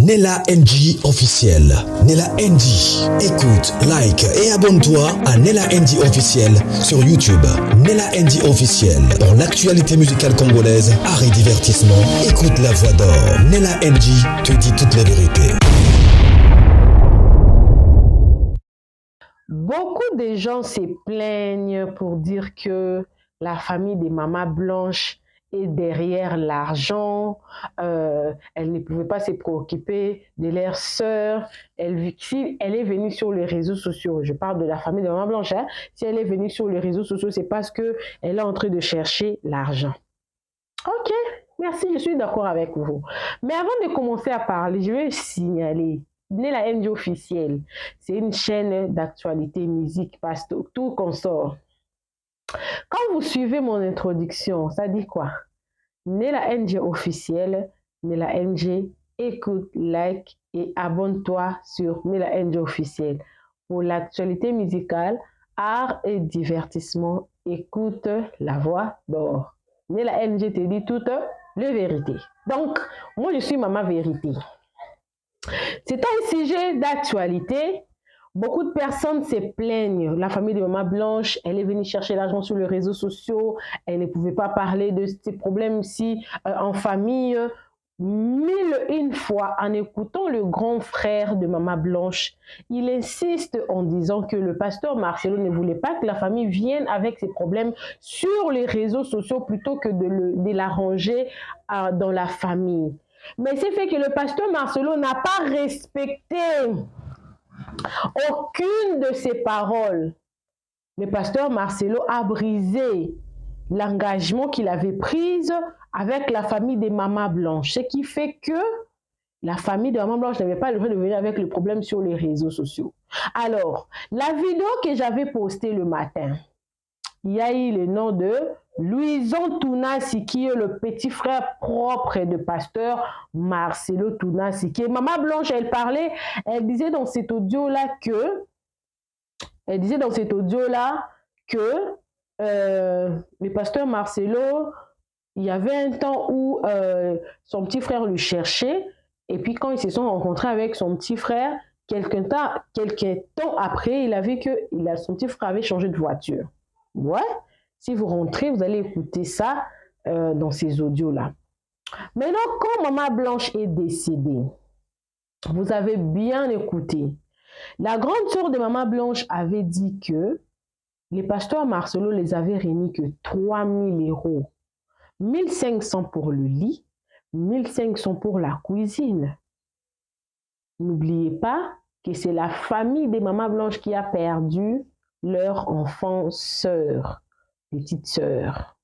Nella NG officiel. Nella NG. Écoute, like et abonne-toi à Nella NG officiel sur YouTube. Nella NG officiel. Pour l'actualité musicale congolaise, art et divertissement, écoute la voix d'or. Nella NG te dit toutes les vérités. Beaucoup de gens se plaignent pour dire que la famille des mamas blanches est derrière l'argent, elle ne pouvait pas se préoccuper de leur sœur. Si elle est venue sur les réseaux sociaux, je parle de la famille de maman blanche, hein, si elle est venue sur les réseaux sociaux, c'est parce qu'elle est en train de chercher l'argent. Ok, merci, je suis d'accord avec vous. Mais avant de commencer à parler, je vais signaler Nella NG officielle. C'est une chaîne d'actualité musique, parce que tout consort. Quand vous suivez mon introduction, ça dit quoi? Nella NG officielle, Nella NG, écoute, like et abonne-toi sur Nella NG officielle. Pour l'actualité musicale, art et divertissement, écoute la voix d'or. Nella NG te dit toutes les vérités. Donc, moi je suis Maman Vérité. C'est un sujet d'actualité. Beaucoup de personnes se plaignent. La famille de Maman Blanche, elle est venue chercher l'argent sur les réseaux sociaux. Elle ne pouvait pas parler de ces problèmes-ci en famille. Mille une fois, en écoutant le grand frère de Maman Blanche, il insiste en disant que le pasteur Marcelo ne voulait pas que la famille vienne avec ses problèmes sur les réseaux sociaux plutôt que de l'arranger dans la famille. Mais c'est fait que le pasteur Marcelo n'a pas respecté aucune de ses paroles. Le pasteur Marcelo a brisé l'engagement qu'il avait pris avec la famille des Mamas Blanches. Ce qui fait que la famille de Maman Blanche n'avait pas le droit de venir avec le problème sur les réseaux sociaux. Alors, la vidéo que j'avais postée le matin, il y a eu le nom de Louison Tounassi, qui est le petit frère propre de pasteur Marcelo Tounassi. Maman Blanche, elle parlait, elle disait dans cet audio-là que, le pasteur Marcelo, il y avait un temps où son petit frère le cherchait, et puis quand ils se sont rencontrés avec son petit frère, quelques temps après, il a vu que son petit frère avait changé de voiture. Ouais, si vous rentrez, vous allez écouter ça dans ces audios-là. Maintenant, quand Maman Blanche est décédée, vous avez bien écouté. La grande sœur de Maman Blanche avait dit que les pasteurs Marcelo les avaient remis que 3 000 €. 1 500 pour le lit, 1 500 pour la cuisine. N'oubliez pas que c'est la famille des Maman Blanche qui a perdu leur enfant sœur, petite sœur,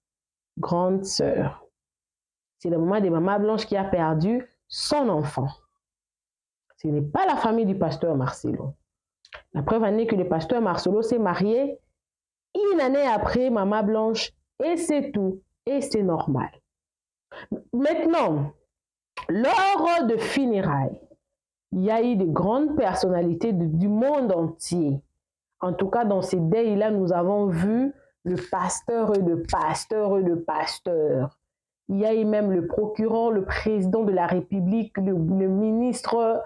grande sœur. C'est la maman des Maman Blanche qui a perdu son enfant. Ce n'est pas la famille du pasteur Marcelo. La preuve en est que le pasteur Marcelo s'est marié une année après Maman Blanche et c'est tout. Et c'est normal. Maintenant, lors de funérailles, il y a eu de grandes personnalités du monde entier. En tout cas, dans ces deuils-là, nous avons vu le pasteur et le pasteur et le pasteur. Il y a eu même le procureur, le président de la République, le ministre,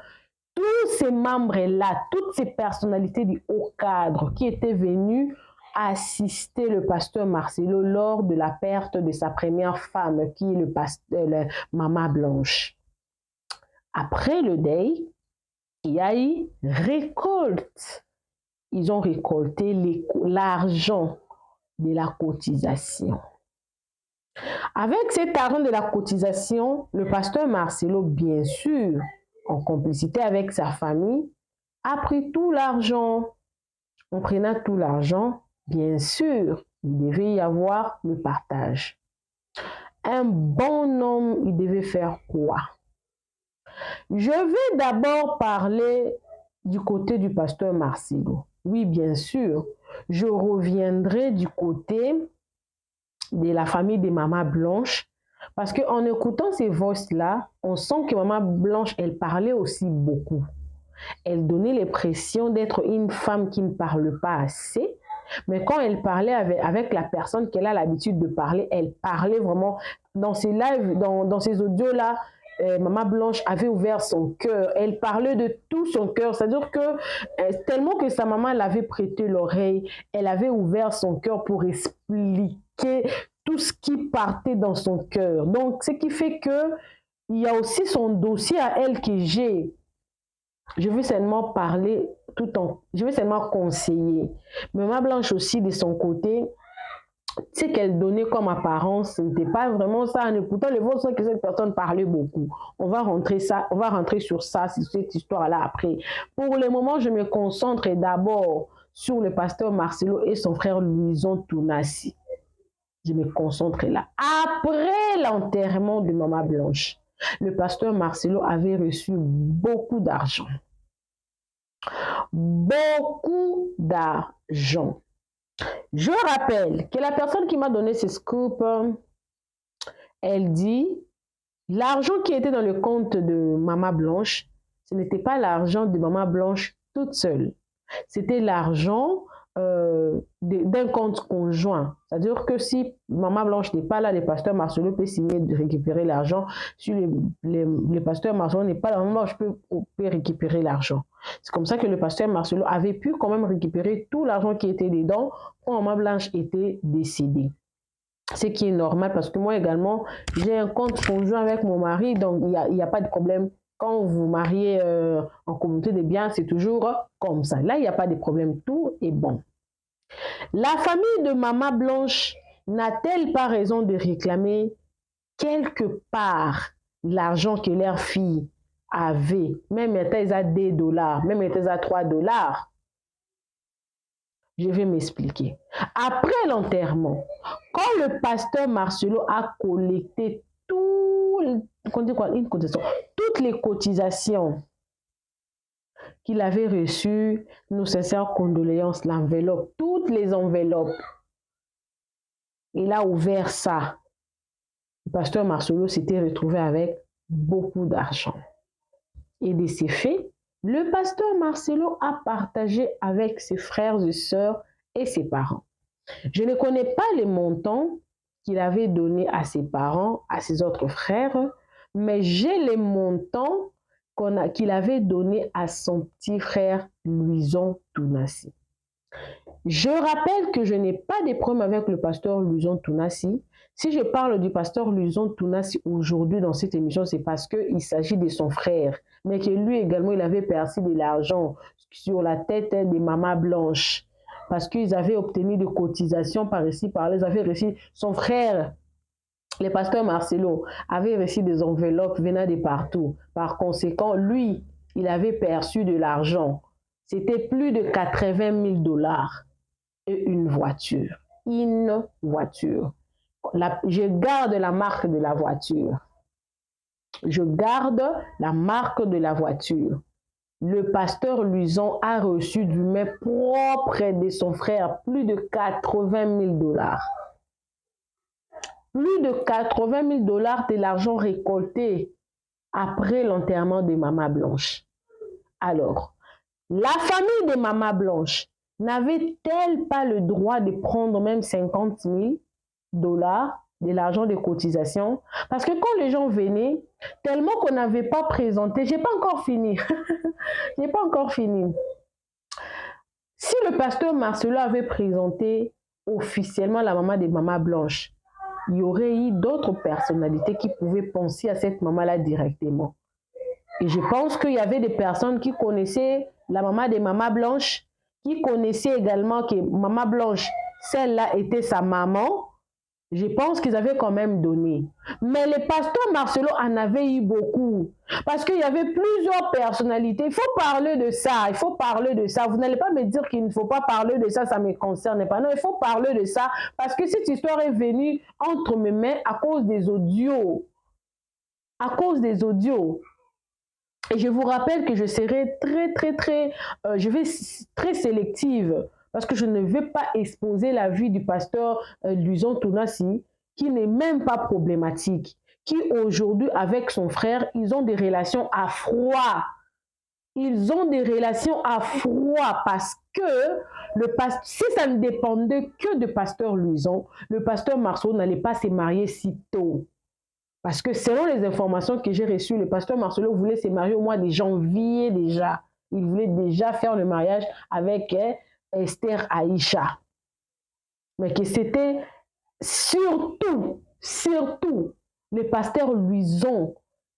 tous ces membres-là, toutes ces personnalités du haut cadre qui étaient venus assister le pasteur Marcelo lors de la perte de sa première femme, qui est la Maman Blanche. Après le deuil, il y a eu récolte. Ils ont récolté l'argent de la cotisation. Avec cet argent de la cotisation, le pasteur Marcelo, bien sûr, en complicité avec sa famille, a pris tout l'argent. En prenant tout l'argent, bien sûr, il devait y avoir le partage. Un bon homme, il devait faire quoi? Je vais d'abord parler du côté du pasteur Marcelo. Oui, bien sûr, je reviendrai du côté de la famille des Mamas Blanches, parce qu'en écoutant ces voix-là, on sent que Maman Blanche, elle parlait aussi beaucoup. Elle donnait l'impression d'être une femme qui ne parle pas assez, mais quand elle parlait avec la personne qu'elle a l'habitude de parler, elle parlait vraiment dans ses lives, dans ces audios-là, Maman Blanche avait ouvert son cœur. Elle parlait de tout son cœur. C'est-à-dire que tellement que sa maman l'avait prêté l'oreille, elle avait ouvert son cœur pour expliquer tout ce qui partait dans son cœur. Donc, ce qui fait que il y a aussi son dossier à elle que j'ai. Je veux seulement parler je veux seulement conseiller. Mais Maman Blanche aussi, de son côté, ce qu'elle donnait comme apparence, ce n'était pas vraiment ça. En écoutant les voix, que cette personne parlait beaucoup. On va rentrer sur ça, sur cette histoire-là après. Pour le moment, je me concentre d'abord sur le pasteur Marcelo et son frère Louison Tounassi. Je me concentre là. Après l'enterrement de Maman Blanche, le pasteur Marcelo avait reçu beaucoup d'argent. Beaucoup d'argent. Je rappelle que la personne qui m'a donné ce scoop, elle dit, l'argent qui était dans le compte de Maman Blanche, ce n'était pas l'argent de Maman Blanche toute seule. C'était l'argent d'un compte conjoint. C'est-à-dire que si Maman Blanche n'est pas là, le pasteur Marcelo peut signer de récupérer l'argent. Si le pasteur Marcelo n'est pas là, Maman Blanche peut récupérer l'argent. C'est comme ça que le pasteur Marcelo avait pu quand même récupérer tout l'argent qui était dedans quand Maman Blanche était décédée. Ce qui est normal parce que moi également, j'ai un compte conjoint avec mon mari, donc il n'y a pas de problème. Quand vous vous mariez en communauté de biens, c'est toujours comme ça. Là, il n'y a pas de problème, tout est bon. La famille de Maman Blanche n'a-t-elle pas raison de réclamer quelque part l'argent que leur fille avait, même était à $2, même était à $3? Je vais m'expliquer. Après l'enterrement, quand le pasteur Marcelo a collecté toutes les cotisations qu'il avait reçues, nos sincères condoléances, l'enveloppe, toutes les enveloppes, il a ouvert ça. Le pasteur Marcelo s'était retrouvé avec beaucoup d'argent. Et de ces faits, le pasteur Marcelo a partagé avec ses frères et sœurs et ses parents. Je ne connais pas les montants qu'il avait donnés à ses parents, à ses autres frères, mais j'ai les montants qu'il avait donnés à son petit frère Louison Tounassi. Je rappelle que je n'ai pas de problème avec le pasteur Louison Tounassi. Si je parle du pasteur Louison Tounassi aujourd'hui dans cette émission, c'est parce qu'il s'agit de son frère, mais que lui également, il avait perçu de l'argent sur la tête des Maman Blanche, parce qu'ils avaient obtenu des cotisations par ici, par là, ils avaient reçu, son frère, le pasteur Marcelo, avait reçu des enveloppes venant de partout. Par conséquent, lui, il avait perçu de l'argent. C'était plus de $80,000 et une voiture. Une voiture. Je garde la marque de la voiture. Je garde la marque de la voiture. Le pasteur Louison a reçu du main propre de son frère plus de $80,000. Plus de $80,000 de l'argent récolté après l'enterrement de Maman Blanche. Alors, la famille de Maman Blanche n'avait-elle pas le droit de prendre même $50,000 de l'argent de cotisation? Parce que quand les gens venaient, tellement qu'on n'avait pas présenté, j'ai pas encore fini, j'ai pas encore fini. Si le pasteur Marcelo avait présenté officiellement la maman de Maman Blanche, il y aurait eu d'autres personnalités qui pouvaient penser à cette maman-là directement. Et je pense qu'il y avait des personnes qui connaissaient la maman de Maman Blanche, qui connaissaient également que Maman Blanche, celle-là était sa maman. Je pense qu'ils avaient quand même donné. Mais le pasteur Marcelo en avait eu beaucoup. Parce qu'il y avait plusieurs personnalités. Il faut parler de ça. Il faut parler de ça. Vous n'allez pas me dire qu'il ne faut pas parler de ça. Ça ne me concerne pas. Non, il faut parler de ça. Parce que cette histoire est venue entre mes mains à cause des audios. À cause des audios. Et je vous rappelle que je serai très sélective. Parce que je ne veux pas exposer la vie du pasteur Louison Tounassi, qui n'est même pas problématique, qui aujourd'hui, avec son frère, ils ont des relations à froid. Ils ont des relations à froid parce que si ça ne dépendait que de pasteur Louison, le pasteur Marceau n'allait pas se marier si tôt. Parce que selon les informations que j'ai reçues, le pasteur Marcelo voulait se marier au mois de janvier déjà. Il voulait déjà faire le mariage avec Esther Aïcha. Mais que c'était surtout, le pasteur Luison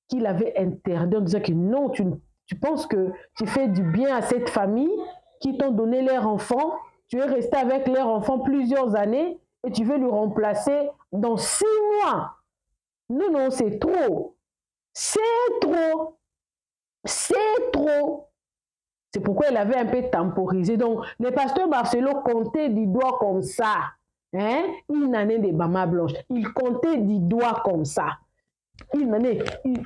qui l'avait interdit en disant que non, tu penses que tu fais du bien à cette famille qui t'ont donné leur enfant, tu es resté avec leur enfant plusieurs années et tu veux le remplacer dans 6 mois. Non, non, c'est trop. C'est trop. C'est trop. C'est pourquoi il avait un peu temporisé. Donc, le pasteur Marcelo comptait du doigt comme ça. Hein? Une année de Mama Blanche. Il comptait du doigt comme ça. Une année. Il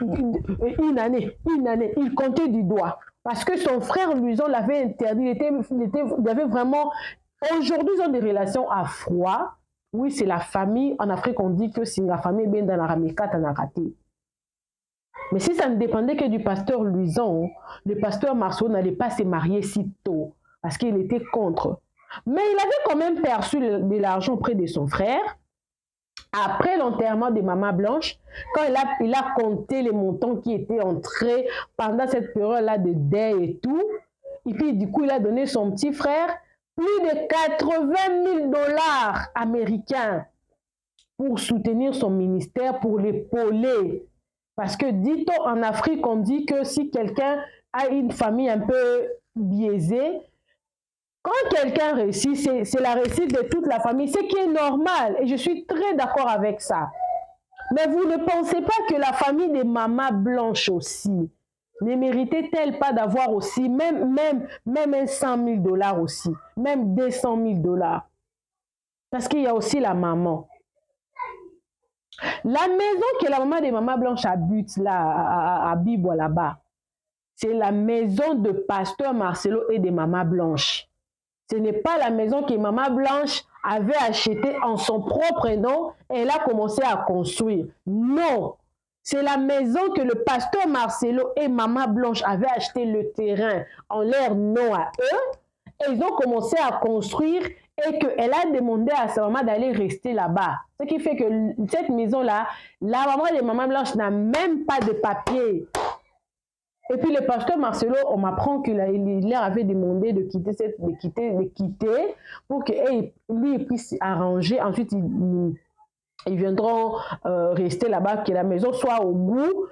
comptait du doigt. Parce que son frère Luison l'avait interdit. Il avait vraiment... Aujourd'hui, ils ont des relations à froid. Oui, c'est la famille. En Afrique, on dit que si la famille est bien dans la ramika, t'en as raté. Mais si ça ne dépendait que du pasteur Luison, le pasteur Marceau n'allait pas se marier si tôt, parce qu'il était contre. Mais il avait quand même perçu de l'argent auprès de son frère. Après l'enterrement de Mama Blanche, quand il a compté les montants qui étaient entrés pendant cette période-là de deuil et tout, et puis du coup, il a donné son petit frère plus de 80 000 $ américains pour soutenir son ministère, pour l'épauler. Parce que, dit-on en Afrique, on dit que si quelqu'un a une famille un peu biaisée, quand quelqu'un réussit, c'est la réussite de toute la famille, ce qui est normal. Et je suis très d'accord avec ça. Mais vous ne pensez pas que la famille des Mama Blanche aussi ne méritait-elle pas d'avoir aussi, même 100 000 $ aussi, même 200 000 $? Parce qu'il y a aussi la maman. La maison que la maman des Mama Blanche habite là, à Bibois là-bas, c'est la maison de pasteur Marcelo et de Mama Blanche. Ce n'est pas la maison que Mama Blanche avait achetée en son propre nom et elle a commencé à construire. Non, c'est la maison que le pasteur Marcelo et Mama Blanche avaient acheté le terrain en leur nom à eux. Et ils ont commencé à construire et qu'elle a demandé à sa maman d'aller rester là-bas. Ce qui fait que cette maison-là, la maman de Mama Blanche n'a même pas de papier. Et puis le pasteur Marcelo, on m'apprend qu'il leur avait demandé de quitter, pour que lui puisse arranger. Ensuite, ils viendront rester là-bas, que la maison soit au goût,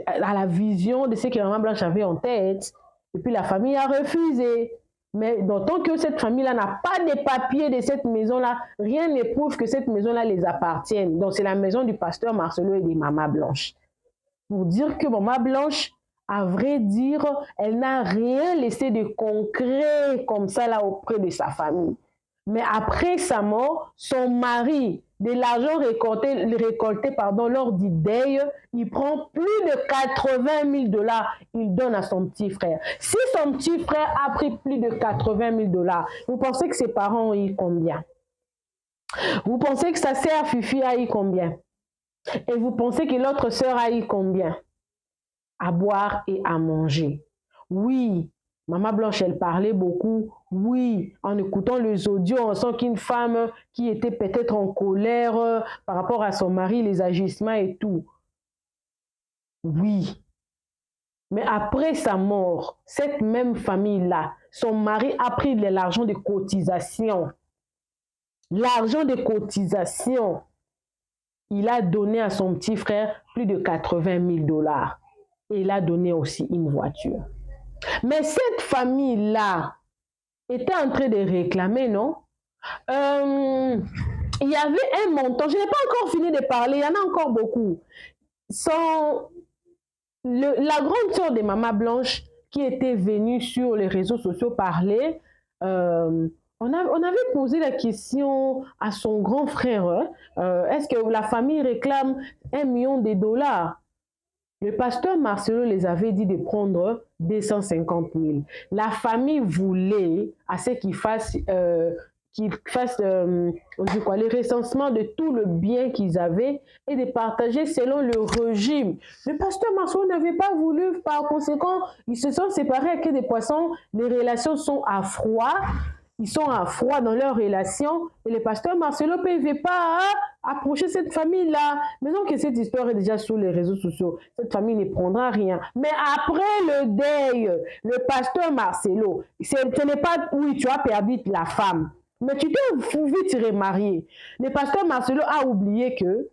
à la vision de ce que Maman Blanche avait en tête. Et puis la famille a refusé. Mais d'autant que cette famille-là n'a pas de papiers de cette maison-là, rien ne prouve que cette maison-là les appartienne. Donc c'est la maison du pasteur Marcelo et des Mama Blanche. Pour dire que Mama Blanche, à vrai dire, elle n'a rien laissé de concret comme ça là auprès de sa famille. Mais après sa mort, son mari, de l'argent récolté lors du deuil, il prend plus de 80 000 $, il donne à son petit frère. Si son petit frère a pris plus de 80 000 $, vous pensez que ses parents ont eu combien? Vous pensez que sa sœur Fifi a eu combien? Et vous pensez que l'autre sœur a eu combien? À boire et à manger. Oui, Maman Blanche, elle parlait beaucoup. Oui, en écoutant les audios, on sent qu'une femme qui était peut-être en colère par rapport à son mari, les agissements et tout. Oui. Mais après sa mort, cette même famille-là, son mari a pris de l'argent de cotisation. L'argent de cotisation, il a donné à son petit frère plus de 80 000 $. Et il a donné aussi une voiture. Mais cette famille-là était en train de réclamer, non? Il y avait un montant, je n'ai pas encore fini de parler, il y en a encore beaucoup. La grande sœur de Mama Blanche qui était venue sur les réseaux sociaux parler, on avait posé la question à son grand frère, est-ce que la famille réclame 1 million de $? Le pasteur Marcelo les avait dit de prendre 250 000. La famille voulait à ce qu'il fasse le recensement de tout le bien qu'ils avaient et de partager selon le régime. Le pasteur Marcelo n'avait pas voulu, par conséquent, ils se sont séparés avec des poissons, les relations sont à froid. Ils sont à froid dans leurs relations et le pasteur Marcelo ne pouvait pas approcher cette famille-là. Maintenant que cette histoire est déjà sur les réseaux sociaux, cette famille ne prendra rien. Mais après le deuil, le pasteur Marcelo, ce n'est pas, oui, tu as perdu la femme, mais tu t'es vite remarié. Le pasteur Marcelo a oublié que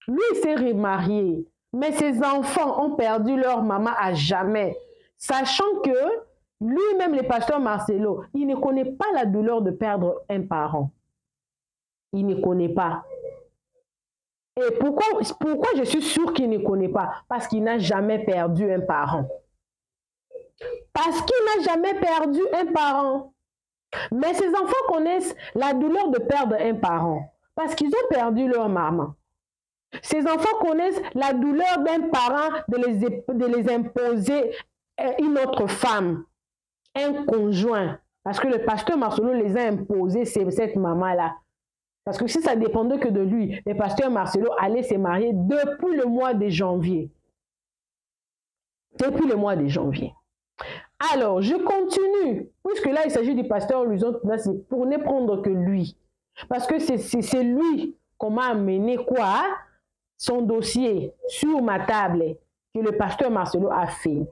lui, il s'est remarié, mais ses enfants ont perdu leur maman à jamais, sachant que lui-même, le pasteur Marcelo, il ne connaît pas la douleur de perdre un parent. Il ne connaît pas. Et pourquoi je suis sûre qu'il ne connaît pas? Parce qu'il n'a jamais perdu un parent. Parce qu'il n'a jamais perdu un parent. Mais ses enfants connaissent la douleur de perdre un parent. Parce qu'ils ont perdu leur maman. Ses enfants connaissent la douleur d'un parent de les imposer une autre femme, un conjoint. Parce que le pasteur Marcelo les a imposés, cette maman-là. Parce que si ça dépendait que de lui, le pasteur Marcelo allait se marier depuis le mois de janvier. Depuis le mois de janvier. Alors, je continue. Puisque là, il s'agit du pasteur Luison, c'est pour ne prendre que lui. Parce que c'est lui qu'on m'a amené quoi? Son dossier sur ma table que le pasteur Marcelo a fait.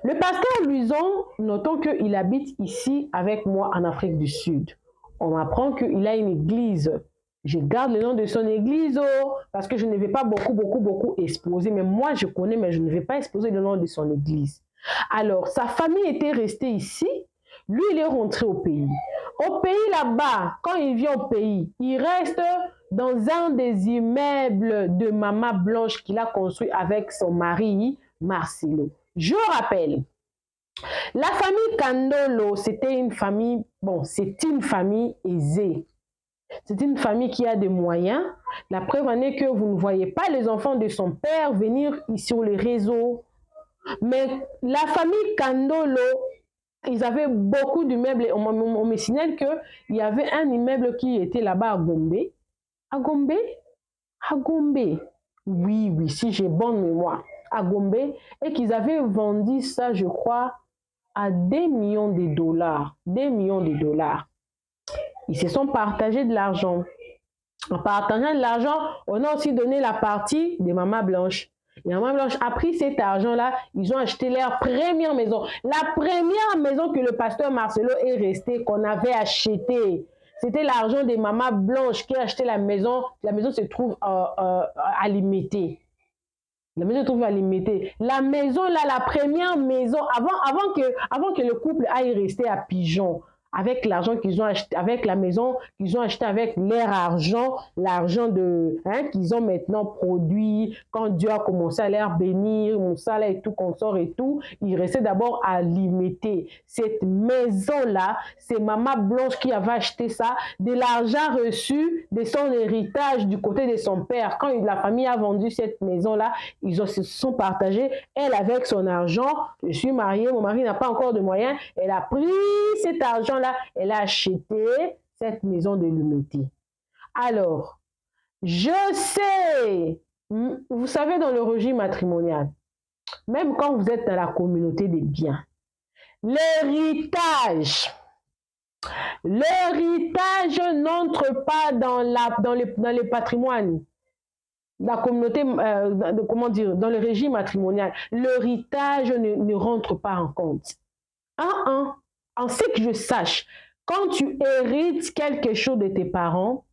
Le pasteur Luison, notons qu'il habite ici avec moi en Afrique du Sud. On m'apprend qu'il a une église. Je garde le nom de son église parce que je ne vais pas beaucoup exposer. Mais moi, je connais, mais je ne vais pas exposer le nom de son église. Alors, sa famille était restée ici. Lui, il est rentré au pays. Au pays là-bas, quand il vient au pays, il reste dans un des immeubles de Maman Blanche qu'il a construit avec son mari, Marcelo. Je rappelle, la famille Kandolo, c'était une famille, bon, c'est une famille aisée. C'est une famille qui a des moyens. La preuve en est que vous ne voyez pas les enfants de son père venir ici sur les réseaux. Mais la famille Kandolo, ils avaient beaucoup d'immeubles. On me signale qu'il y avait un immeuble qui était là-bas à Gombe. À Gombe? À Gombe. Oui, si j'ai bonne mémoire. À Gombe. Et qu'ils avaient vendu ça, je crois, à des millions de dollars. Des millions de dollars. Ils se sont partagés de l'argent. En partageant de l'argent, on a aussi donné la partie de Maman Blanche. Et Maman Blanche a pris cet argent-là, ils ont acheté leur première maison. La première maison que le pasteur Marcelo est resté, qu'on avait achetée, c'était l'argent de Maman Blanche qui a acheté la maison. La maison se trouve à Limité. La maison se trouve à Limité. La maison, là, la première maison, avant que le couple aille rester à Pigeon, avec l'argent qu'ils ont acheté, avec la maison qu'ils ont acheté avec leur argent, l'argent qu'ils ont maintenant produit, quand Dieu a commencé à leur bénir, Moussala et tout, consort et tout, il restait d'abord à limiter. Cette maison-là, c'est Maman Blanche qui avait acheté ça, de l'argent reçu de son héritage du côté de son père. Quand la famille a vendu cette maison-là, ils se sont partagés, elle avec son argent, je suis mariée, mon mari n'a pas encore de moyens, elle a pris cet argent elle a acheté cette maison de l'humilité. Alors, je sais, vous savez, dans le régime matrimonial, même quand vous êtes dans la communauté des biens, l'héritage n'entre pas dans les patrimoines. La communauté, dans le régime matrimonial, l'héritage ne rentre pas en compte. En ce que je sache, quand tu hérites quelque chose de tes parents,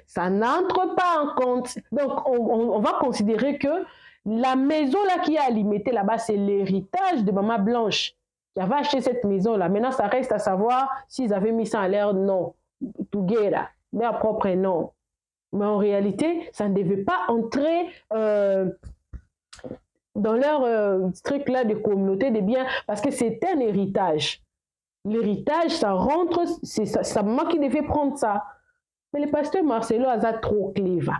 ça n'entre pas en compte. Donc, on va considérer que la maison là qui est alimentée là-bas, c'est l'héritage de Maman Blanche qui avait acheté cette maison-là. Maintenant, ça reste à savoir s'ils avaient mis ça en l'air, non. Together, leur propre nom. Mais en réalité, ça ne devait pas entrer dans leur truc là de communauté des biens parce que c'est un héritage. L'héritage, ça rentre, c'est sa maman qui devait prendre ça. Mais le pasteur Marcelo a trop cléva.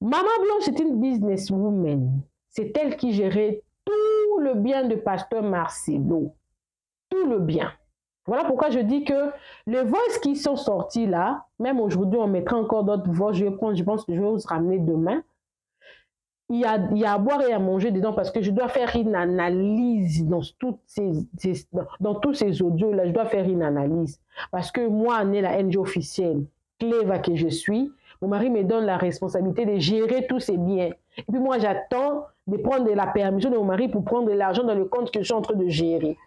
Maman Blanche, c'est une businesswoman. C'est elle qui gérait tout le bien de pasteur Marcelo. Tout le bien. Voilà pourquoi je dis que les voix qui sont sorties là, même aujourd'hui, on mettra encore d'autres voix. Je pense que je vais vous ramener demain. Il y a à boire et à manger dedans parce que je dois faire une analyse dans tous ces audios-là. Je dois faire une analyse. Parce que moi, on est la NG officielle, Cléva que je suis. Mon mari me donne la responsabilité de gérer tous ses biens. Et puis moi, j'attends de prendre la permission de mon mari pour prendre de l'argent dans le compte que je suis en train de gérer.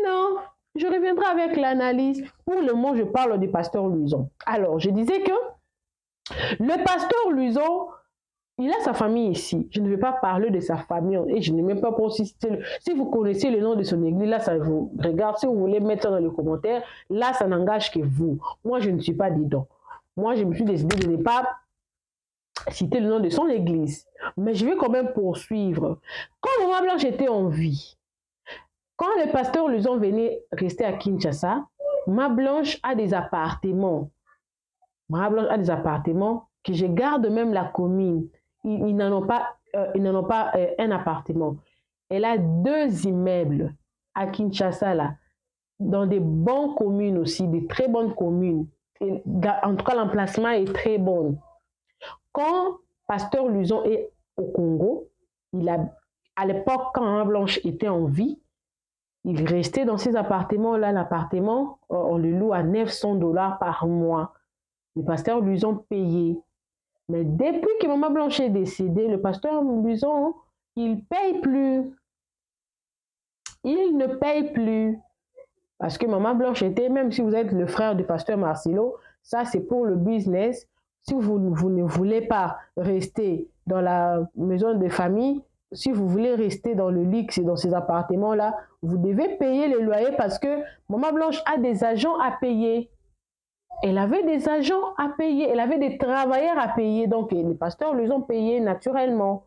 Non, je reviendrai avec l'analyse. Pour le moment, je parle du pasteur Luison. Alors, je disais que le pasteur Luison, il a sa famille ici. Je ne vais pas parler de sa famille et je ne vais même pas citer. Si vous connaissez le nom de son église, là, ça vous regarde. Si vous voulez mettre ça dans les commentaires, là, ça n'engage que vous. Moi, je ne suis pas dedans. Moi, je me suis décidé de ne pas citer le nom de son église. Mais je vais quand même poursuivre. Quand Maman Blanche était en vie, quand le pasteur Luison venait rester à Kinshasa, Maman Blanche a des appartements. Maman Blanche a des appartements que je garde même la commune. Ils n'en ont pas, un appartement. Elle a 2 immeubles à Kinshasa, là, dans des bonnes communes aussi, des très bonnes communes. Et, en tout cas, l'emplacement est très bon. Quand Pasteur Luison est au Congo, à l'époque, quand Maman Blanche était en vie, il restait dans ces appartements-là. L'appartement, on le loue à $900 par mois. Le pasteur Luison payait. Mais depuis que Maman Blanche est décédée, le pasteur Luison, il ne paye plus. Il ne paye plus. Parce que Maman Blanche était, même si vous êtes le frère du pasteur Marcelo, ça c'est pour le business. Si vous ne voulez pas rester dans la maison de famille, si vous voulez rester dans le luxe et dans ces appartements-là, vous devez payer le loyer parce que Maman Blanche a des agents à payer. Elle avait des agents à payer, elle avait des travailleurs à payer, donc les pasteurs lui ont payé naturellement.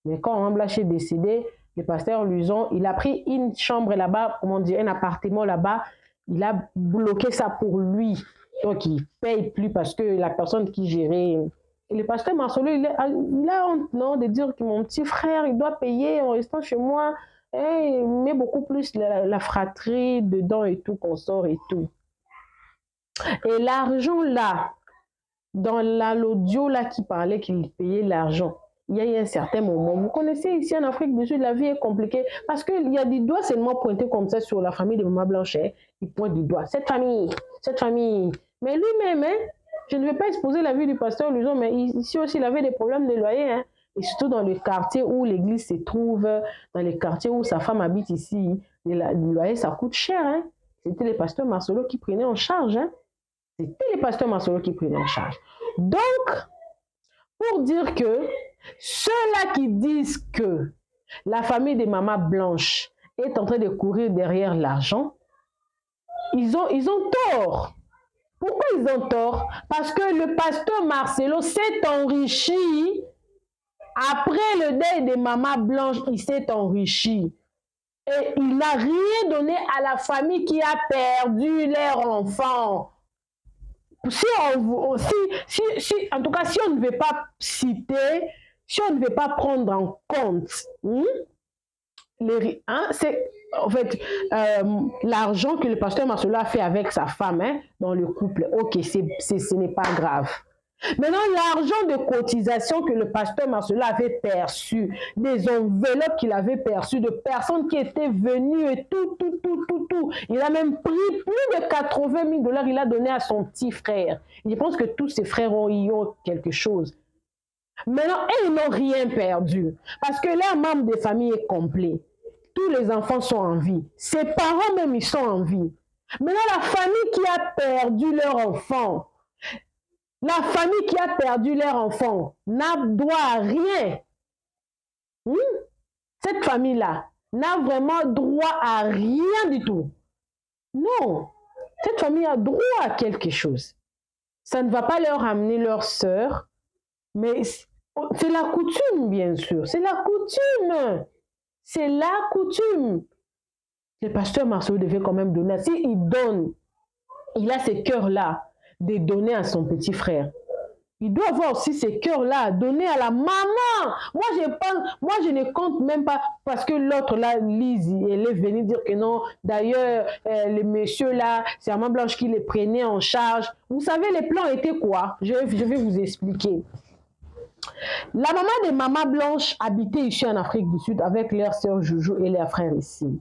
Mais quand Maman Blanche est décédée, le pasteur Luison, il a pris une chambre là-bas, comment dire, un appartement là-bas, il a bloqué ça pour lui. Donc il ne paye plus parce que la personne qui gérait. Et le pasteur Marcelo, il a honte, non, de dire que mon petit frère, il doit payer en restant chez moi. Et il met beaucoup plus la fratrie dedans et tout, qu'on sort et tout. Et l'argent là, dans l'audio là qui parlait qu'il payait l'argent, il y a eu un certain moment. Vous connaissez ici en Afrique du Sud, la vie est compliquée parce qu'il y a des doigts seulement pointés comme ça sur la famille de Maman Blanche. Il pointe du doigt. Cette famille, cette famille. Mais lui-même, je ne vais pas exposer la vie du pasteur Luison, mais ici aussi, il avait des problèmes de loyer. Et surtout dans le quartier où l'église se trouve, dans les quartiers où sa femme habite ici, le loyer, ça coûte cher. C'était les pasteurs Marcelo qui prenaient en charge. C'était les pasteurs Marcelo qui prenaient en charge. Donc, pour dire que ceux-là qui disent que la famille de Maman Blanche est en train de courir derrière l'argent, ils ont tort. Pourquoi ils ont tort? Parce que le pasteur Marcelo s'est enrichi. Après le deuil de Maman Blanche, il s'est enrichi. Et il n'a rien donné à la famille qui a perdu leur enfant. En tout cas, si on ne veut pas citer, si on ne veut pas prendre en compte c'est en fait l'argent que le pasteur Marcelo a fait avec sa femme dans le couple, ok, ce n'est pas grave. Maintenant, l'argent de cotisation que le pasteur Marcelo avait perçu, des enveloppes qu'il avait perçues, de personnes qui étaient venues et tout. Il a même pris plus de $80,000, il a donné à son petit frère. Je pense que tous ses frères y ont quelque chose. Maintenant, ils n'ont rien perdu parce que leur membre de famille est complet. Tous les enfants sont en vie. Ses parents même, ils sont en vie. Maintenant, la famille qui a perdu leur enfant, n'a droit à rien. Cette famille-là n'a vraiment droit à rien du tout. Non, cette famille a droit à quelque chose. Ça ne va pas leur amener leur sœur, mais c'est la coutume, bien sûr. C'est la coutume. C'est la coutume. Le pasteur Marcelo devait quand même donner. S'il donne, il a ce cœur-là de donner à son petit frère. Il doit avoir aussi ce cœurs-là à donner à la maman. Moi, je ne compte même pas parce que l'autre là, Lise, elle est venue dire que non. D'ailleurs, les messieurs là, c'est Maman Blanche qui les prenait en charge. Vous savez, les plans étaient quoi? Je vais vous expliquer. La maman de Maman Blanche habitait ici en Afrique du Sud avec leur sœur Joujou et leurs frères ici.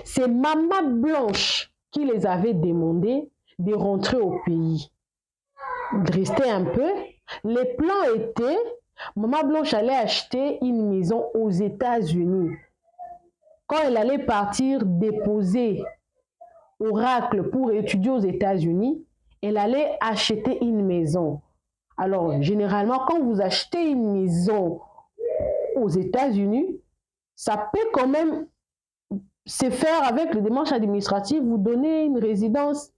C'est Maman Blanche qui les avait demandé de rentrer au pays. rester un peu. Les plans étaient, Maman Blanche allait acheter une maison aux États-Unis. Quand elle allait partir déposer Oracle pour étudier aux États-Unis, elle allait acheter une maison. Alors, généralement, quand vous achetez une maison aux États-Unis, ça peut quand même se faire avec les démarches administratives, vous donner une résidence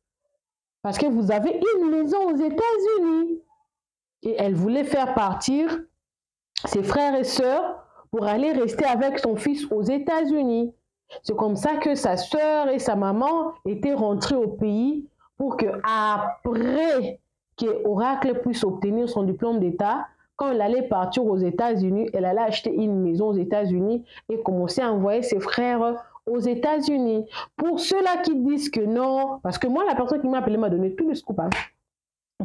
parce que vous avez une maison aux États-Unis. Et elle voulait faire partir ses frères et sœurs pour aller rester avec son fils aux États-Unis. C'est comme ça que sa sœur et sa maman étaient rentrées au pays pour que après que Oracle puisse obtenir son diplôme d'État, quand elle allait partir aux États-Unis, elle allait acheter une maison aux États-Unis et commencer à envoyer ses frères aux États-Unis. Pour ceux-là qui disent que non, parce que moi, la personne qui m'a appelé m'a donné tout le scoop.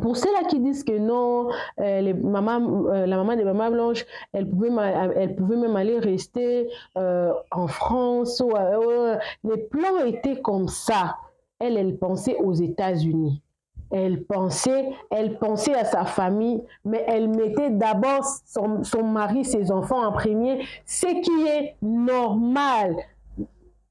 Pour ceux-là qui disent que non, la maman de Maman Blanche, elle pouvait même aller rester en France. Les plans étaient comme ça. Elle pensait aux États-Unis. Elle pensait à sa famille, mais elle mettait d'abord son mari, ses enfants en premier, ce qui est normal.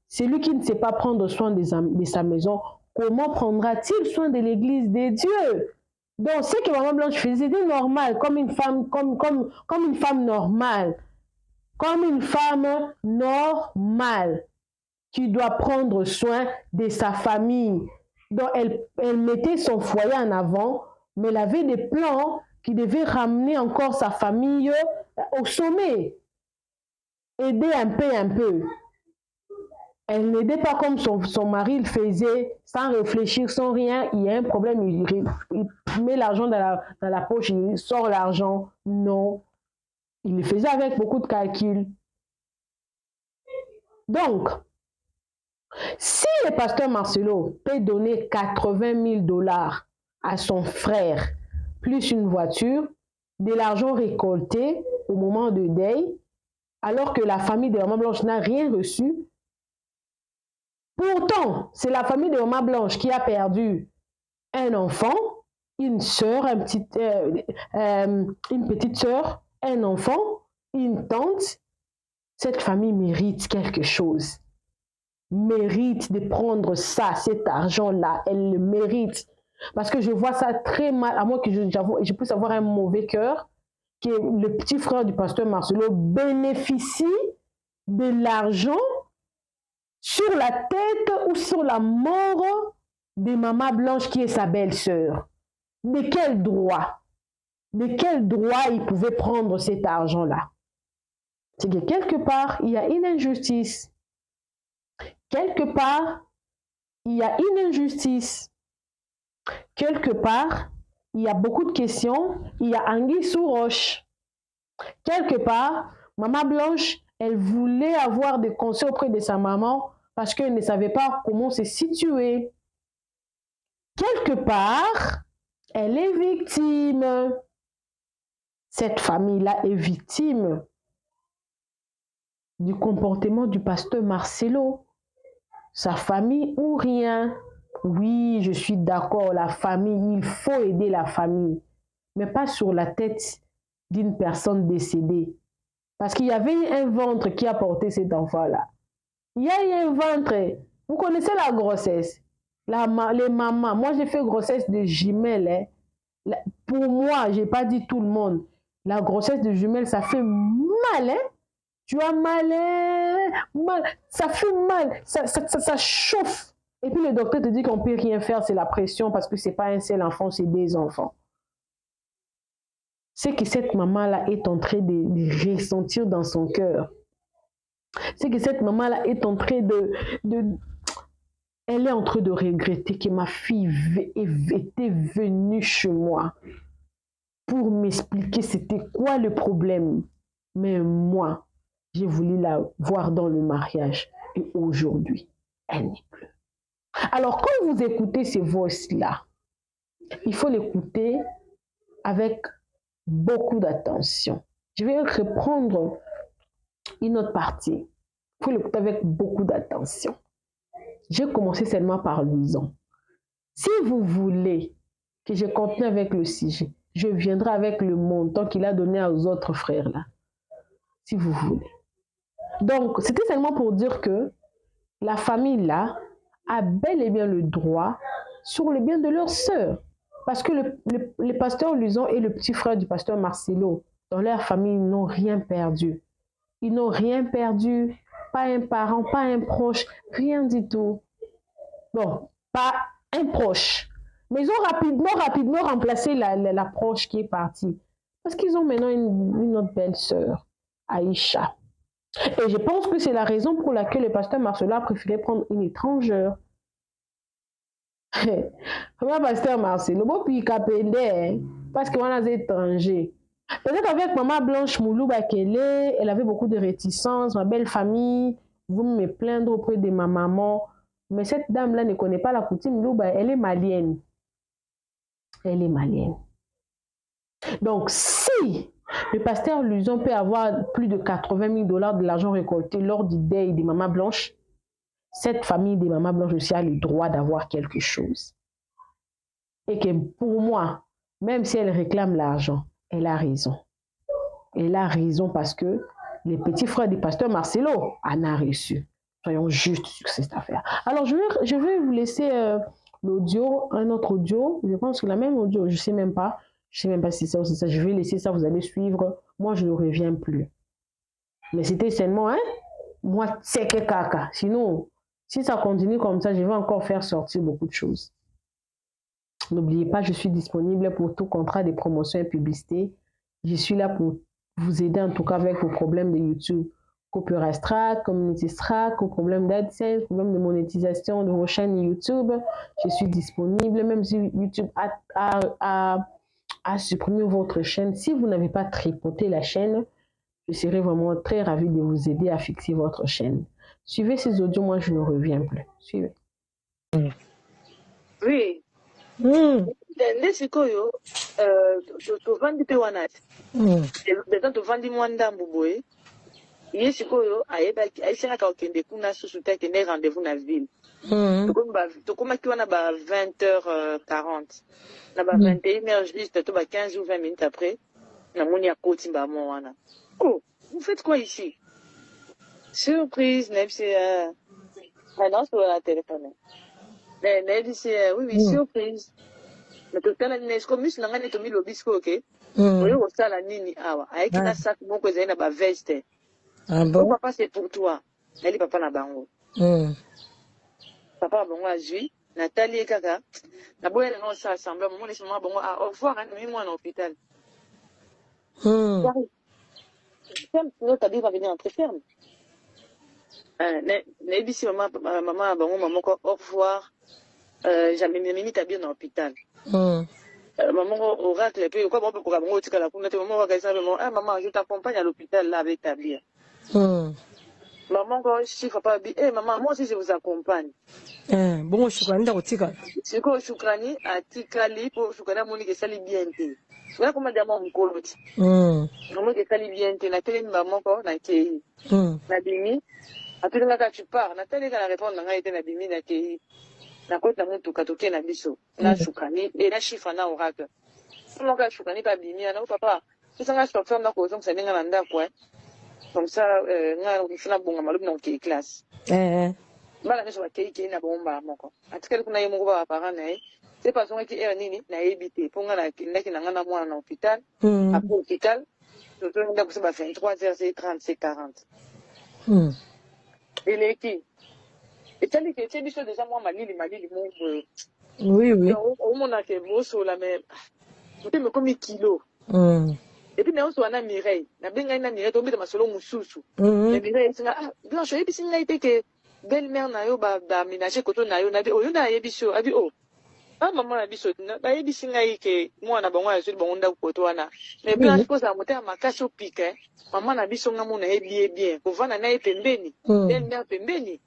Celui qui ne sait pas prendre soin de sa maison, comment prendra-t-il soin de l'église de Dieu? Donc, ce que Maman Blanche faisait, c'était normal, comme une femme normale. Comme une femme normale qui doit prendre soin de sa famille. Donc, elle mettait son foyer en avant, mais elle avait des plans qui devaient ramener encore sa famille au sommet. Aider un peu. Elle n'aidait pas comme son mari le faisait, sans réfléchir, sans rien. Il y a un problème, il met l'argent dans la poche, il sort l'argent. Non. Il le faisait avec beaucoup de calculs. Donc, si le pasteur Marcelo peut donner 80 000 $ à son frère, plus une voiture, de l'argent récolté au moment de deuil, alors que la famille de Maman Blanche n'a rien reçu, pourtant, c'est la famille de Maman Blanche qui a perdu un enfant, une sœur, une petite sœur, un enfant, une tante. Cette famille mérite quelque chose. Mérite de prendre ça, cet argent-là. Elle le mérite. Parce que je vois ça très mal, à moins que je puisse avoir un mauvais cœur, que le petit frère du pasteur Marcelo bénéficie de l'argent sur la tête ou sur la mort de Maman Blanche qui est sa belle-sœur. De quel droit? De quel droit il pouvait prendre cet argent-là? C'est que quelque part, il y a une injustice. Quelque part, il y a une injustice. Quelque part, il y a beaucoup de questions. Il y a anguille sous roche. Quelque part, Maman Blanche, elle voulait avoir des conseils auprès de sa maman parce qu'elle ne savait pas comment se situer. Quelque part, elle est victime. Cette famille-là est victime du comportement du pasteur Marcelo. Sa famille ou rien. Oui, je suis d'accord, la famille, il faut aider la famille, mais pas sur la tête d'une personne décédée. Parce qu'il y avait un ventre qui a porté cet enfant-là. Il y a eu un ventre. Vous connaissez la grossesse? Les mamans. Moi, j'ai fait grossesse de jumelles. Pour moi, je n'ai pas dit tout le monde. La grossesse de jumelles, ça fait mal. Tu as mal, ça fait mal, ça chauffe. Et puis le docteur te dit qu'on ne peut rien faire, c'est la pression parce que ce n'est pas un seul enfant, c'est des enfants. C'est que cette maman-là est en train de ressentir dans son cœur. C'est que cette maman-là est en train elle est en train de regretter que ma fille était venue chez moi pour m'expliquer c'était quoi le problème. Mais moi, j'ai voulu la voir dans le mariage et aujourd'hui, elle n'est plus. Alors, quand vous écoutez ces voix-là, il faut l'écouter avec beaucoup d'attention. Je vais reprendre une autre partie. Il faut l'écouter avec beaucoup d'attention. J'ai commencé seulement par Louison. Si vous voulez que je continue avec le sujet. Je viendrai avec le montant qu'il a donné aux autres frères là, si vous voulez. Donc, c'était seulement pour dire que la famille là a bel et bien le droit sur le bien de leur sœur. Parce que le pasteur Luson et le petit frère du pasteur Marcelo, dans leur famille, ils n'ont rien perdu. Ils n'ont rien perdu, pas un parent, pas un proche, rien du tout. Bon, pas un proche. Mais ils ont rapidement remplacé la proche qui est partie. Parce qu'ils ont maintenant une autre belle sœur, Aïcha. Et je pense que c'est la raison pour laquelle le pasteur Marcelo a préféré prendre une étrangère. Le pasteur Marcelo, parce qu'on a des étrangers. Peut-être avec maman Blanche Moulou Bakele, elle avait beaucoup de réticences, ma belle famille, vous me plaindre auprès de ma maman. Mais cette dame-là ne connaît pas la coutume Louba, elle est malienne. Elle est malienne. Donc, si le pasteur Luson peut avoir plus de 80 000 $ de l'argent récolté lors du deuil des mamans blanches, cette famille des mamans blanches aussi a le droit d'avoir quelque chose. Et que pour moi, même si elle réclame l'argent, elle a raison. Elle a raison parce que les petits frères du pasteur Marcelo en a reçu. Soyons justes sur cette affaire. Alors, je vais vous laisser l'audio, un autre audio. Je pense que la même audio, je ne sais même pas. Je ne sais même pas si c'est ça ou c'est ça. Je vais laisser ça, vous allez suivre. Moi, je ne reviens plus. Mais c'était seulement, hein? Moi, c'est que caca. Sinon, si ça continue comme ça, je vais encore faire sortir beaucoup de choses. N'oubliez pas, je suis disponible pour tout contrat de promotion et publicité. Je suis là pour vous aider en tout cas avec vos problèmes de YouTube. Copyright Strike, Community Strike, aux problèmes d'AdSense, problèmes de monétisation de vos chaînes YouTube. Je suis disponible, même si YouTube a supprimé votre chaîne. Si vous n'avez pas tripoté la chaîne, je serai vraiment très ravie de vous aider à fixer votre chaîne. Suivez ces audios, moi je ne reviens plus. Suivez. Oui. Nde sikoyo tovandi mpe wana deja tovandi mwa ndambu boye ye sikoyo ayesengaka kokende kuna susu te akende rendez-vous na ville tokomaki wana ba 20h40 na ba 21h juste to ba 15 ou 20 minutes après namoni akoti mbamo wana. Oh, vous faites quoi ici? Surprise, nayebisi non sur la téléphone. Nayebisi oui surprise. Mais totala nini est-ce que mus na ngani tomi lobisiko ok oyo kosala nini awa ayeki na sac moko ezali na baveste. Oh papa c'est pour toi nali papa na bango papa na bango azwi natali ye kaka naboyana nga osala semblant momona esi mama bango au revoir mi mwana hôpital ferme sinon ta vie va venir entrer ferme. Nayebisi mama na bango mama moko au revoir jamais mimi ta bien na hôpital. Maman oracle puis quoi bon pour maman tu la kuna maman va gagner maman je t'accompagne à l'hôpital là avec ta bien. Maman quand chiffre pas maman moi aussi je vous accompagne. Bon shukrani ndakutika. Siko shukrani atikali pour shukrani moni que sali bien te. Voilà comment dire mon koloti. Maman que sali bien te na télé maman ko na kei. Na bimi atulinga ka tu pars na télé ka répondre na été na bimi na kei. Na kota mutuka toke na biso na shukani et na chiffre na oracle comment ka shukani pa bimia na papa ça nga chauffeur na ko ça ninga na ndako comme ça nga fina bonga malubi na ke classe bala ne so ba kei na bomba moko atikali kuna yemo ko ba parana c'est pas son ki nini na ebité pour nga na kindaki na nga na mwana na hôpital après hôpital to nda ko ba 23h30 c'est 40 et les qui et tandis que c'est biso déjà moi malili mon oui au monde que bosso la mais tu me comme kilo et puis na oso na Mireille na benga na Mireille tombe ma solo mususu mais Mireille singa blanche et puis singa été que belle-mère na yo ba ménager koto na yo na bi oyo na yebiso abi oh maman na biso na ba yebisi ngai ke mwana bango ya zuli bango nda koto wana mais blanche ko za motema makasi opika maman na biso ngamu na yebi bien kovana na ye pembeni belle-mère pembeni.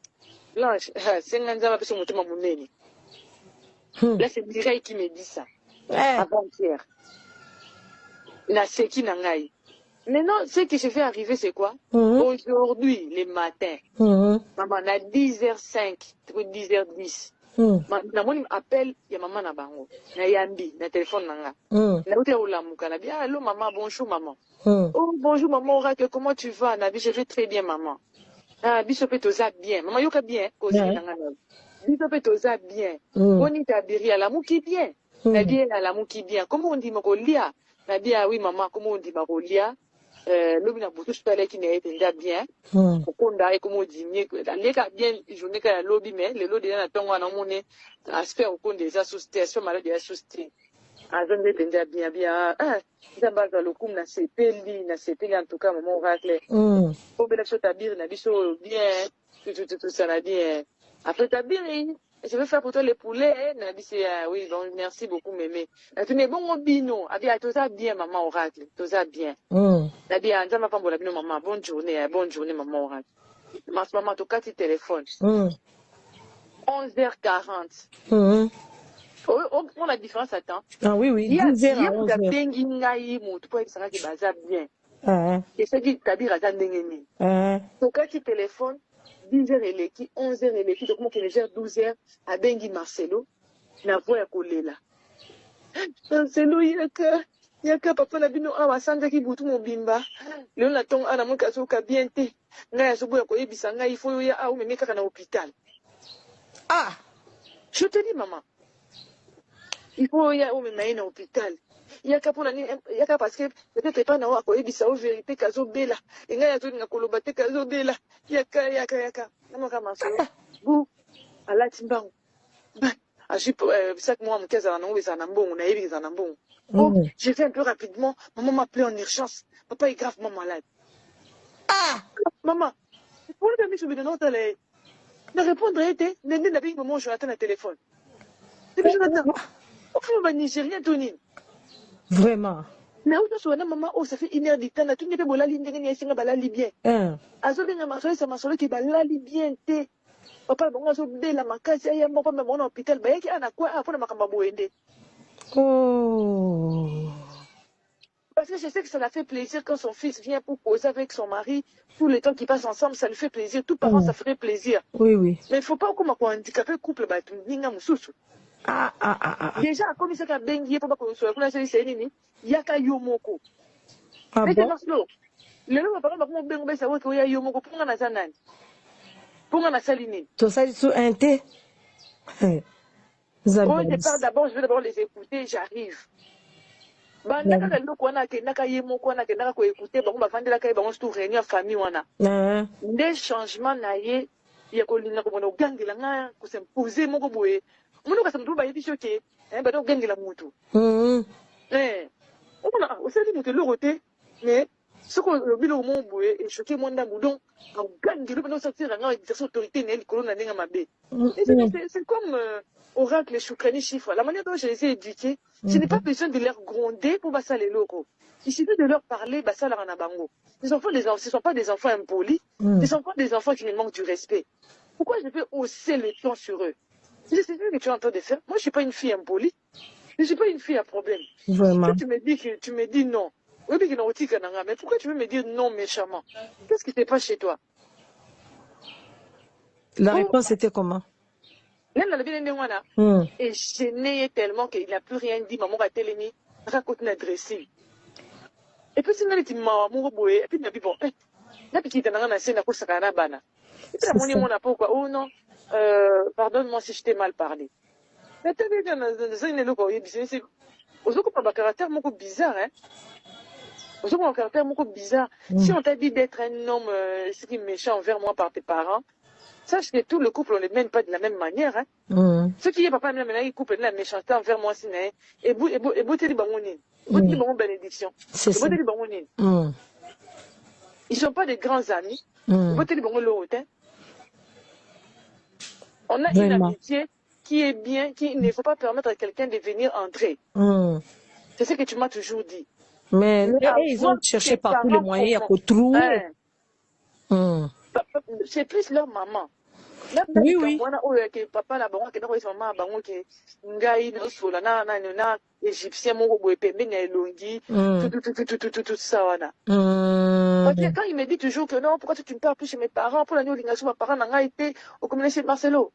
Blanche, c'est un gars qui m'a monnaie. Là, c'est Mireille qui me dit ça. Avant-hier. Na seki na ngai. Maintenant, ce qui se fait arriver, c'est quoi? Aujourd'hui, les matins, maman, à 10h05, 10h10, namoni appel ya maman na bango na yambi na téléphone nanga na uti ulamuka na bien allô maman bonjour maman oh bonjour maman Oracle comment tu vas na bi je vais très bien maman ah biso pe toza bien maman yoka bien kosi nanga na biso pe toza bien boni tabiri alamuki bien na bien alamuki bien comment on dit makolia na bien oui maman comment on dit makolia lobi na butu super qui n'est pas bien okonda et comme dîner les cas bien journée ka lobi mais le lodi na tongo na mone aspect okonda des associations malade des associations azon de penja bien bien nzamba za lokum na sepeli en tout cas maman Oracle o bela so tabir na biso bien tout ça na bien après tabir je vais faire pour toi les poulets na biso oui bon merci beaucoup mémé tu n'es bon au bino abia tout ça bien maman Oracle tout ça bien na bien nzamba pambola bino maman bonne journée maman Oracle maman to kati téléphone 11h40 on la différence attend. Ah oui, 10h à 11h. Et c'est dit, Kabir a d'endengeni. Donc, quand tu téléphones, 10h et l'équipe, 11h et l'équipe, donc, moi, qui gère 12h, à Bengi Marcelo, na voix à coller là. Marcelo, yaka, papa, la bino, awa, sanda ki boutou mon bimba. Léon, la ton, ana, mon kaso, ka bien te. Nga, yaso, boya, koye, bisanga, il faut, ya, ah, ou, mais, kaka, na hôpital. Ah! Je te dis, maman. Il faut y aller à l'hôpital. Il y a parce que peut-être pas na ko ebisa o vérité kazo bela. Inga ya to ngakoloba te kazo bela. Yaka. Namaka maso. Bu ala timbango. Ajipo chaque mois mon kaza na ngobisa na mbongo na yebiza na mbongo. Oh, j'ai fait un peu rapidement. Maman m'a appelé en urgence. Papa est gravement malade. Ah, maman. Pour le mis sur le note elle ne répondrait était nende na bi maman je attends le téléphone. Depuis je attends. On va Nigérien Tony. Vraiment. Mais où tu maman, oh ça fait 1 heure du temps, tu n'es pas la ligne de Singa balali bien. Azobe na masolo ça masolo qui balali bien te. Papa bon azo de la makasi ya mon papa mon hôpital ba yaki ana quoi afona makamba boende. Oh. Parce que je sais que ça l'a fait plaisir quand son fils vient pour causer avec son mari, tout le temps qu'ils passent ensemble, ça lui fait plaisir. Tout parent ça ferait plaisir. Oui. Mais il faut pas comme quoi handicapé couple ba ninga mususu. Déjà, comme ça qu'a bengi pour pas qu'on soit là c'est nini yaka yomoko. Mais c'est parce que le nom par exemple bengo ba savoir que ya yomoko pour na zanani. Pour na saline. Tout ça sur un thé. Au départ d'abord je vais d'abord les écouter, j'arrive. Ba naka loko wana ke naka yemoko wana ke naka ko écouter ba ba vandela kai ba on se réunion famille wana. Des changements na ye ya ko linga ko bona gangela nga ko s'imposer moko boye. Munu ka samtu ba yedi choke ba do gengela mutu on sait que le roté mais ce que bilo mon boye et choqué mon ndambu donc en gangelo ba no sortir nga exercer autorité ne likolo na ninga mabe c'est comme Oracle Choukani chiffre la manière dont je les ai éduqués je n'ai pas besoin de leur gronder pour basa les locaux il suffit de leur parler basa la na bango les enfants ce sont pas des enfants impolis ce sont pas des enfants qui me manquent du respect pourquoi je vais hausser le ton sur eux. C'est ce que tu es en train de faire. Moi, je ne suis pas une fille impolie. Je ne suis pas une fille à problème. Vraiment. Tu me dis non. Oui, mais pourquoi tu veux me dire non méchamment? Qu'est-ce qui ne t'est pas chez toi? La réponse était comment? Et gêné tellement qu'il n'a plus rien dit. Maman a télé raconte une dressing. Et puis, c'est une petite maman, et puis, il a dit bon, la petite n'a rien à faire, n'a pas de bana. Et puis, la monnaie, pourquoi? Oh non. Pardonne-moi si je t'ai mal parlé. Mais tu as vu c'est un caractère beaucoup bizarre, hein. Un caractère beaucoup bizarre. Si on t'a dit d'être un homme méchant envers moi par tes parents, sache que tout le couple, on ne les mène pas de la même manière, hein. Ceux qui est papa, ils couple la méchanceté envers moi, c'est et vous t'es dit bénédiction. C'est ça. Ils sont pas des grands amis. Vous t'es dit l'autre, hein. On a une amitié qui est bien, qu'il ne faut pas permettre à quelqu'un de venir entrer. C'est ce que tu m'as toujours dit. Mais ils ont cherché par tous les moyens à trouver. C'est plus leur maman. Oui. Papa la bango ke na ko maman bango ke ngai no sola na égyptien moko boye pembe na elongi tout ça wana. Quand il me dit toujours que non, pourquoi tu ne parles plus chez mes parents pour la nuit linga sur mes parents n'a été au communauté chez Marcelo.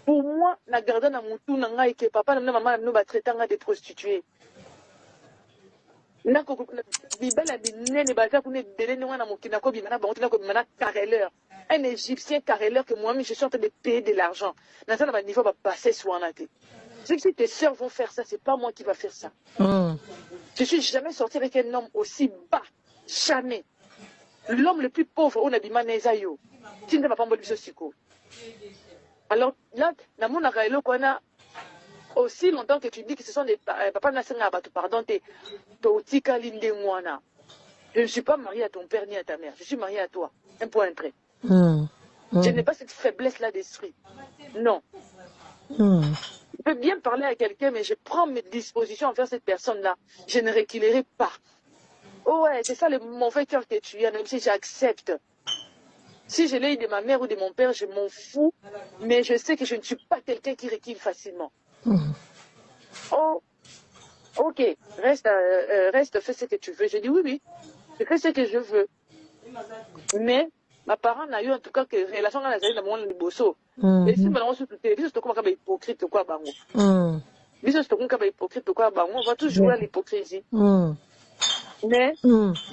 Pour moi, na garda na mutu na ngai que papa na maman na ba traitanga de prostituées. Na ko bibela binene baza kune belene wana mokina ko bimana ba mokina ko bimana carreleur. Un égyptien carreleur que moi-même je suis en train de payer de l'argent. Na ça na ba niveau ba passer sur la tête. Si tes sœurs vont faire ça, c'est pas moi qui va faire ça. Je suis jamais sorti avec un homme aussi bas. Jamais. L'homme le plus pauvre, on a dit Manezayo. Tu ne vas pas me dire ce alors là, dans mon arrêt, aussi longtemps que tu dis que ce sont des papa Nassenga, pardon, je ne suis pas mariée à ton père ni à ta mère. Je suis mariée à toi. Un point près. Je n'ai pas cette faiblesse-là d'esprit. Non. Je peux bien parler à quelqu'un, mais je prends mes dispositions envers cette personne-là. Je ne reculerai pas. Oh ouais, c'est ça le mauvais cœur que tu as, même si j'accepte. Si je l'ai eu de ma mère ou de mon père, je m'en fous, mais je sais que je ne suis pas quelqu'un qui recule facilement. Oh, ok, reste, fais ce que tu veux. Je dis oui, je fais ce que je veux. Mais ma parent n'a eu en tout cas que relation avec la dans le bosso. Et si maintenant on se télévise, c'est comme hypocrite quoi bango. C'est comme hypocrite quoi bango. On va toujours jouer à l'hypocrisie. Mais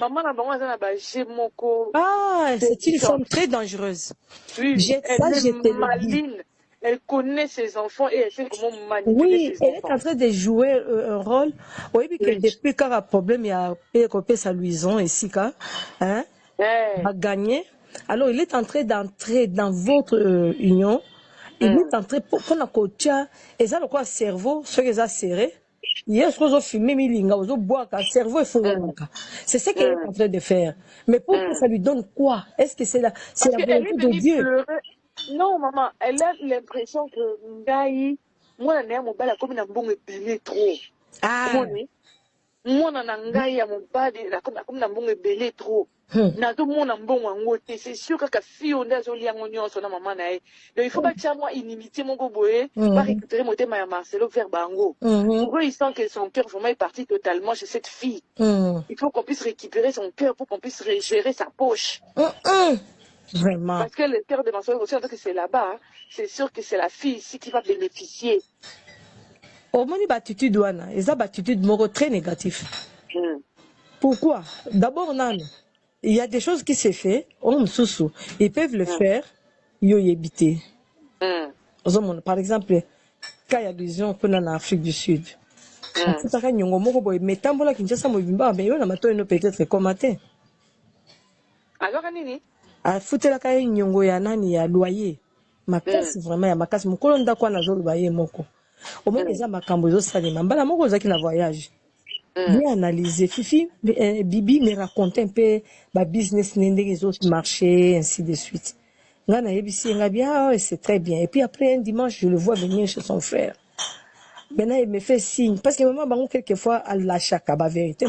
maman n'a pas j'ai mon corps. Ah, c'est une femme très dangereuse. Oui, elle est maline. Elle connaît ses enfants et elle sait comment manipuler ses enfants. Oui, elle est en train de jouer un rôle. Oui, que depuis qu'il y a un problème, il y a sa Louison ici, hein, a gagné. Alors, il est en train d'entrer dans votre union. Il est en train pour la côte. Et ça, le quoi, cerveau, ce qu'ils ont serré. Hier, je suis filmé, cerveau et c'est ce qu'elle est en train de faire. Mais pourquoi ça lui donne quoi? Est-ce que c'est la volonté de Dieu? Pleurer. Non, maman, elle a l'impression que Ngaï, moi, je suis comme un bon ébélé trop. Moi, Ngaï, comme un bon ébélé trop. C'est sûr que la fille, on a son maman. Donc, il faut pas que moi inimitié mon goboé, pas récupérer mon thème à Marcelo vers Bango. Pour eux, ils sentent que son cœur vraiment est parti totalement chez cette fille. Il faut qu'on puisse récupérer son cœur pour qu'on puisse gérer sa poche. Vraiment. Parce que le cœur de ma soeur aussi, en tant que c'est là-bas, c'est sûr que c'est la fille ici qui va bénéficier. Au moins, l'attitude, ils ont l'attitude très négative. Pourquoi? D'abord, il y a des choses qui se font, ils peuvent le faire, ils y habiter. Par exemple, quand il y a des gens qui sont en Afrique du Sud, peut-être commenter. Alors, Anini? A futela ka nyongo ya nani ya loyer makasi vraiment ya makasi mukolo ndako na zo loyer moko au moins eza makambo zo salima mbala moko zaki na voyage bien analyser fifi bibi me raconter un peu ba business nende les autres marchés ainsi de suite ngana yebisi nga bien c'est très bien et puis après un dimanche je le vois venir chez son frère. Maintenant il me fait signe parce que maman bango quelquefois à la chaka ba vérité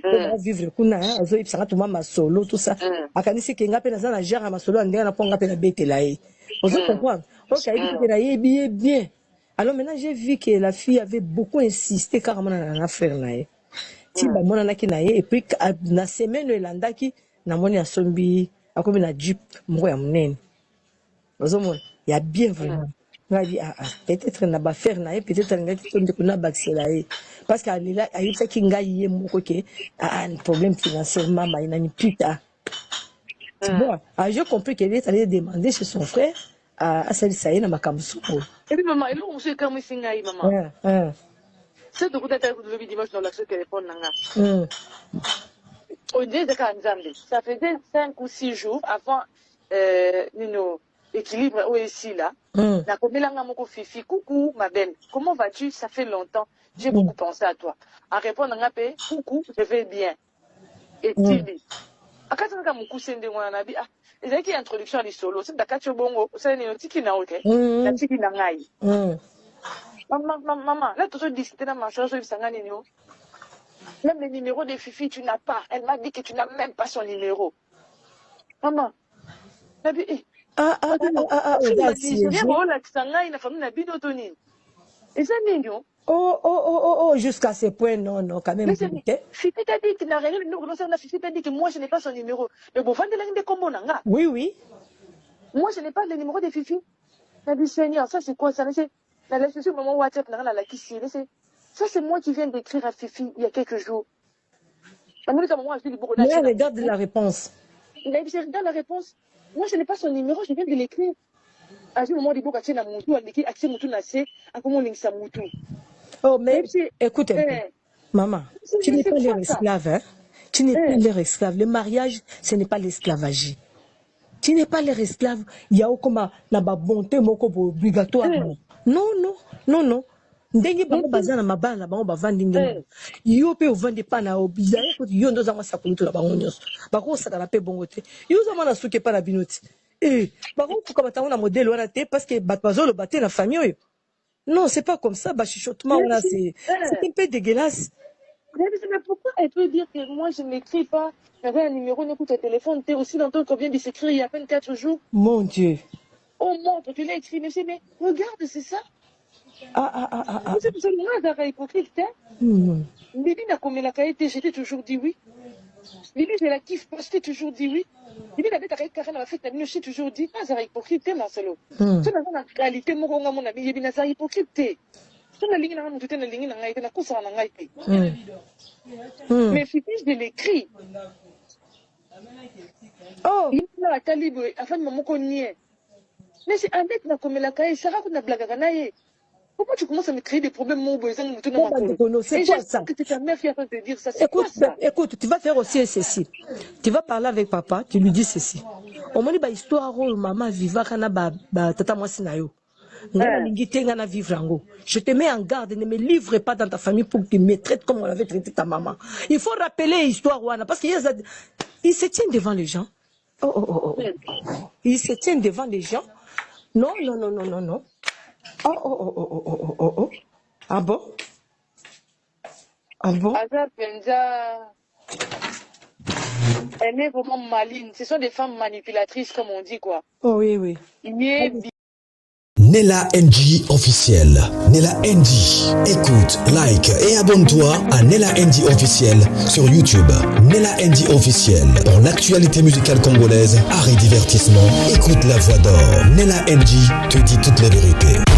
on vivre kuna azo ipsanga tuma masolo tout ça akanisi ke ngape na na gère masolo andinga na ponga pe na betela ye vous comprendre OK il dit bien alors maintenant j'ai vu que la fille avait beaucoup insisté carrément na affaire na ye ti ba mona na ki na ye et puis na semaine elandaki na moni asombi akomi na jeep moko ya munene ozomona il y a bien vraiment peut-être na ba faire na ye peut-être ngaki tonde kuna baxela ye parce qu'elle est là il sait qu'il ngaye moko ke un problème financièrement mais il n'a ni putain. Bon, j'ai compris qu'elle est allée demander chez son frère à celle ça y est na makamso. Et puis maman, elle on sait comme singaï maman. C'est de coup d'être le dimanche dans l'accès téléphone nanga. On dit de Kanzambe. Ça faisait 5 ou 6 jours avant Nino équilibre ici là. La commune moko fifi coucou ma belle. Comment vas-tu? Ça fait longtemps. J'ai beaucoup pensé à toi. En répondant à paix, coucou, je vais bien. Et Tibi. À quand on a mon cousin de moi, Nabi, il y a une introduction à l'isolo. C'est d'accord, tu bongo. C'est une tiki na ok. La tiki na ngai. Maman, là, tout dit, c'était dans ma chose, il s'en a n'yo. Même le numéro de Fifi, tu n'as pas. Elle m'a dit que tu n'as même pas son numéro. Maman, Nabi, Oh, jusqu'à ce point, non, quand même. Fifi t'a dit qu'il n'a rien, Fifi t'a dit que moi je n'ai pas son numéro. Mais bon, fan de la combo nanga. Oui. Moi je n'ai pas le numéro de Fifi. Seigneur, ça c'est quoi ça? La laissez maman WhatsApp, ça c'est moi qui viens d'écrire à Fifi il y a quelques jours. Mais regarde la réponse. Je regarde la réponse. Moi, je n'ai pas son numéro, je viens de l'écrire. À ce moment, il faut que oh, mais écoute un peu. Maman, tu n'es pas leur esclave, hein? Tu n'es pas leur esclave. Le mariage, ce n'est pas l'esclavage. Tu n'es pas leur esclave. Il y a comme la bonté obligatoire. Non, non, non, non. Ndenge bango bazana mabala bango bavandi ndenge yo pe ovandi pa na obiza ko yo ndo zama sakuluto la bango nyos bako saka na pe bongo te yo zama na suke pa na binoti bako fuka batango na modèle wana te parce que bat bazolo baté la famille. Non, c'est pas comme ça, chuchotement là c'est un peu dégueulasse. Mais pourquoi elle peut dire que moi je n'écris pas, j'avais un numéro, n'écoute un téléphone, t'es aussi longtemps qu'on vient de s'écrire il y a à peine 4 jours. Mon Dieu. Oh montre, tu l'as écrit, mais regarde, c'est ça. Vous êtes seulement un hypocrite, hein? Bibi n'a comme la qualité, j'étais toujours dit oui. Bibi, je la kiffe pas, j'étais toujours dit oui. Bibi n'a pas carré dans la fête, j'ai toujours dit, pas un hypocrite, Marcelo. Tu n'as pas la qualité, mon ami, Bibi n'a pas hypocrite. Mais fiche de l'écrit. Oh, il a la calibre, afin de me connaître. Mais c'est un mec qui a la caille, ça raconte la blague à Ganaye. Pourquoi tu commences à me créer des problèmes, mon besoin de tout le monde? C'est quoi ça? Que c'est ta mère qui a fait te dire ça. C'est quoi ça? Écoute, tu vas faire aussi ceci. Tu vas parler avec papa, tu lui dis ceci. Au moins, il histoire où maman viva kana tata moi sinayo. Je te mets en garde, ne me livre pas dans ta famille pour qu'ils me traitent comme on avait traité ta maman. Il faut rappeler l'histoire parce qu'il se tient devant les gens. Oh. Il se tient devant les gens. Non. Oh. Ah bon? Elle est vraiment maligne. Ce sont des femmes manipulatrices, comme on dit, quoi. Oh oui. Nella NG officiel. Nella NG. Écoute, like et abonne-toi à Nella NG officiel sur YouTube. Nella NG officiel. Pour l'actualité musicale congolaise, art et divertissement, écoute la voix d'or. Nella NG te dit toutes les vérités.